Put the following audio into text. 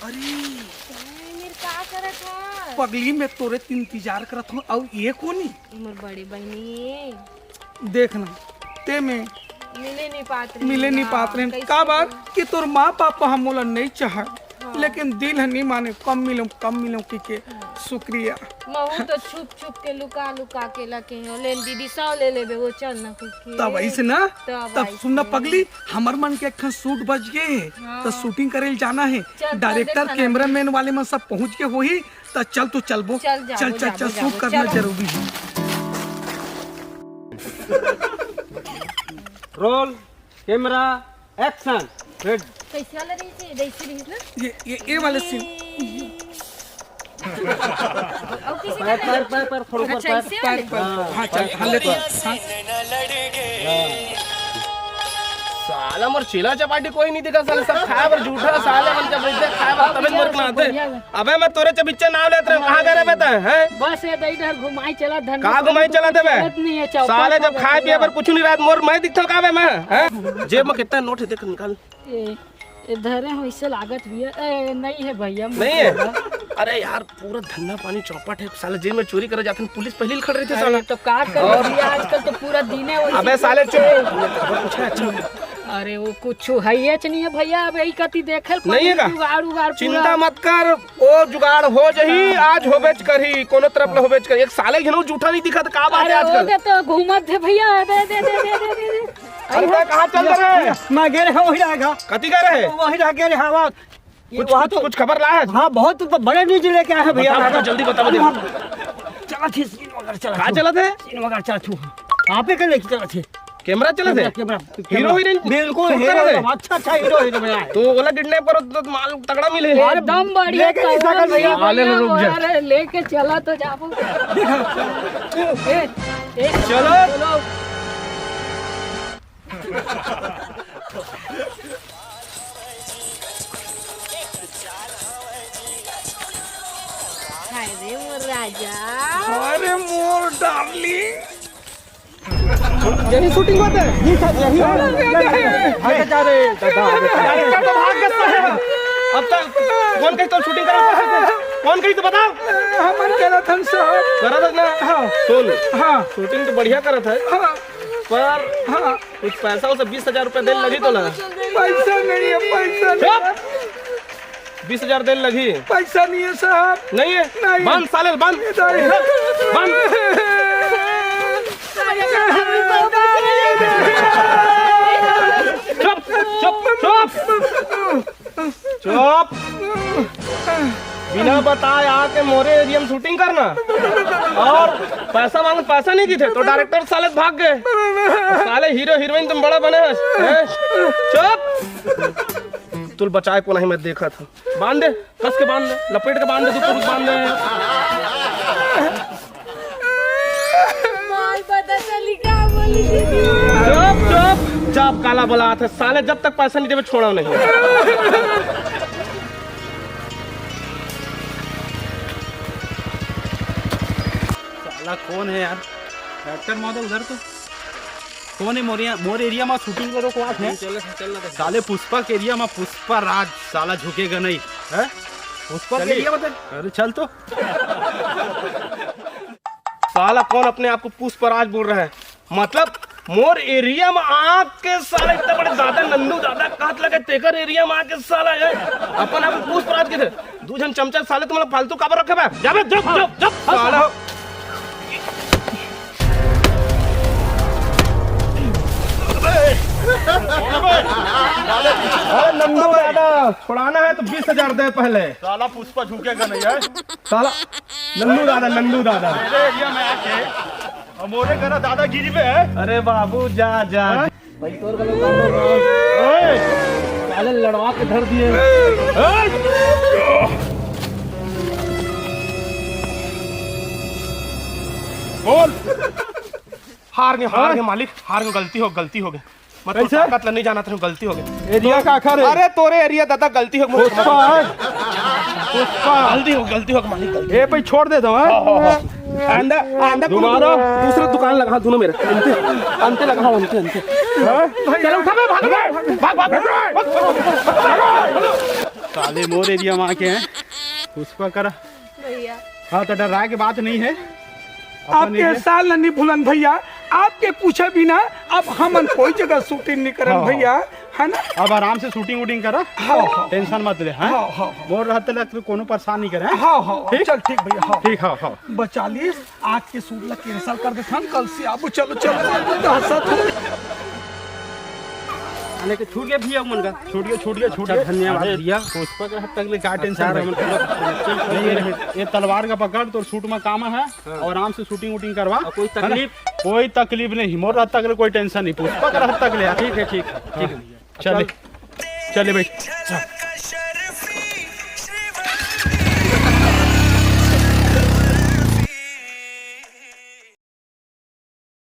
मेरे का करत है पगली में तोरे इंतजार करत हूँ। और ये कोनी मोर बड़ी बहनी देखना ते में मिले नहीं पात रहे का बात कि तोर माँ पापा हम मोला नहीं चाह लेकिन दिल है नहीं माने कम मिलो के शुक्रिया। महू तो छुप के लुका के लके ले दीदी 100 ले लेबे वो चल ना कुछ तब ऐसे ना तब सुनना पगली हमर मन के एक शूट बज गए तो शूटिंग करे जाना है। डायरेक्टर कैमरामैन वाले में सब पहुँच के होही तो चल तो चलबो चल शूट करना जरूरी है। Roll camera action red. कैसे वाला रही थी दैसी रही ना ये वाले सीन और किसी पैर थोड़ा पैर हाँ चल हाँ ले साला मोर चिला चपाटी कोई नहीं दिखा साले सब खाए पर झूठा साले मन जब इधर खाए पर तबे मर बनाते। अबे मैं तोरे चबिच्चे नाम लेत रहे कहां गए रे बेटा हैं बस ये इधर घुमाई चला धन का घुमाई चला देबे साले जब खाए पिए पर कुछ नहीं रात मोर मैं दिखथल काबे मैं हैं जेब में कितना नोट है देख निकाल इधर है वैसे लागत भी है नहीं है भैया नहीं है। अरे यार पूरा धंधा पानी चौपट है साले जेब में चोरी करे जाते पुलिस पहले ही खड़ रही थी साला तो का कर दिया आजकल तो पूरा दिन है। अबे साले चुप अच्छा अरे वो कुछ है ये नहीं है भैया अब यही कति देखल नहीं है का जुगाड़ चिंता मत कर ओ जुगाड़ हो जही आज हो बेच करही कोनो तरफ हो बेच कर एक साले घिनो झूठा नहीं दिखा का बात है आजकल तो घूमत है भैया दे अरे कहां चल रहे मैं गे रहा वही रहेगा कति कर रहे वही रह गे रहा वहां कुछ खबर लाया हाँ बहुत बड़े न्यूज लेके आए हैं भैया जल्दी बता दे चला थे सीन वगैरह चला कहां चला थे सीन वगैरह चला थू आप ही के लेके चला थे कैमरा चला थे हीरो हीरोइन बिल्कुल हीरो अच्छा हीरो बनाया तो वाला किडनैप करो तो माल तगड़ा मिले एकदम बढ़िया भैया वाले रुक जा अरे लेके चला तो जाबो चलो अरे मोर राजा अरे मोर डार्लिंग यही शूटिंग होता है ये सब यही भाग जा रहे डायरेक्टर तो भाग गया है अब तक कौन कहीं तो शूटिंग करा कौन कहीं तो बताओ हमन केला साहब करा था ना हाँ सुन हाँ शूटिंग तो बढ़िया करा था हाँ पर हाँ कुछ पैसा उसे 20,000 रुपया देने लगी तो ना पैसा नहीं है पैसा नहीं 20,000 देने लगी पैसा नहीं है साहब नहीं है नहीं। बंद साले बंद चुप चुप चुप चुप बिना बताए आके मोरे एरिया में शूटिंग करना और पैसा मांग पैसा नहीं दी थे तो डायरेक्टर साले भाग गए साले हीरो हीरोइन तुम बड़ा बने हैं चुप तुल बचाए को नहीं मैं देखा था बांध दे कस के बांध दे लपेट के बांध दे तू पुरुष बांध दे माल पता चली क्या बोली चुप चुप जब काला बोला था साले जब तक पैसा नहीं देवे छोड़ा नहीं साला कौन है यार डायरेक्टर महोदय उधर तो कौन है मोर एरिया में शूटिंग करो को आप है साले पुष्पा के एरिया में पुष्पा राज साला झुकेगा नहीं है पुष्पा के एरिया बता अरे चल तो साला कौन अपने आप को पुष्पराज बोल रहा है मतलब मोर एरिया में आके साला इतना बड़े दादा नंदू दादा कहत लगे तेकर एरिया में आके साला है अपन आप पुष्पराज के थे दू जन चमचा साले तुम लोग फालतू काबर रखे बे जाबे जब साला नंदू दादा छुड़ाना है तो 20,000 दे पहले साला पुष्पा झुकेगा नहीं है साला नंदू दादा मेरे एरिया में आके मोरे घर दादागिरी पे है अरे बाबू जा भाई तोर गलो साले लड़वा के धर दिए बोल हार गए मालिक हार गए गलती हो गई मतलब ताकत नहीं जाना था गलती हो गई एरिया का आखिर अरे तोरे एरिया दादा गलती हो गलती हो मालिक गलती ए पे छोड़ दे दो अंदर दूसरा दुकान लगा दोनों मेरे अंते लगा अंते चलो उठा भाग साले मोर एरिया में आके हैं पुष्पा करा। भैया हाँ तो डरा के बात नहीं है। आपके साल नहीं भूलन भैया, आपके पूछे बिना अब हम कोई जगह शूटिंग नहीं करन हाँ, भैया, है ना। अब आराम से शूटिंग वूटिंग करा। हाँ, टेंशन मत ले। हाँ हाँ, हाँ, मोर रहते लग तो कोनो परेशान नहीं करे। हाँ हाँ ठीक? चल ठीक भैया। हाँ ठीक। हाँ हाँ बचालीस आज के शूट ला कैंसल कर देता हम, कल से अब चलो चलो। अने के छूट गया भैया मन का। छूट गया धन्यवाद भैया। पुष्पा का हद तक ले का टेंशन ये तलवार का पकड़ तो शूट में काम है और आराम से शूटिंग वूटिंग करवा। कोई तकलीफ नहीं। मोर हद तक ले कोई टेंशन नहीं। पुष्पा का हद तक ले। ठीक है चले भाई।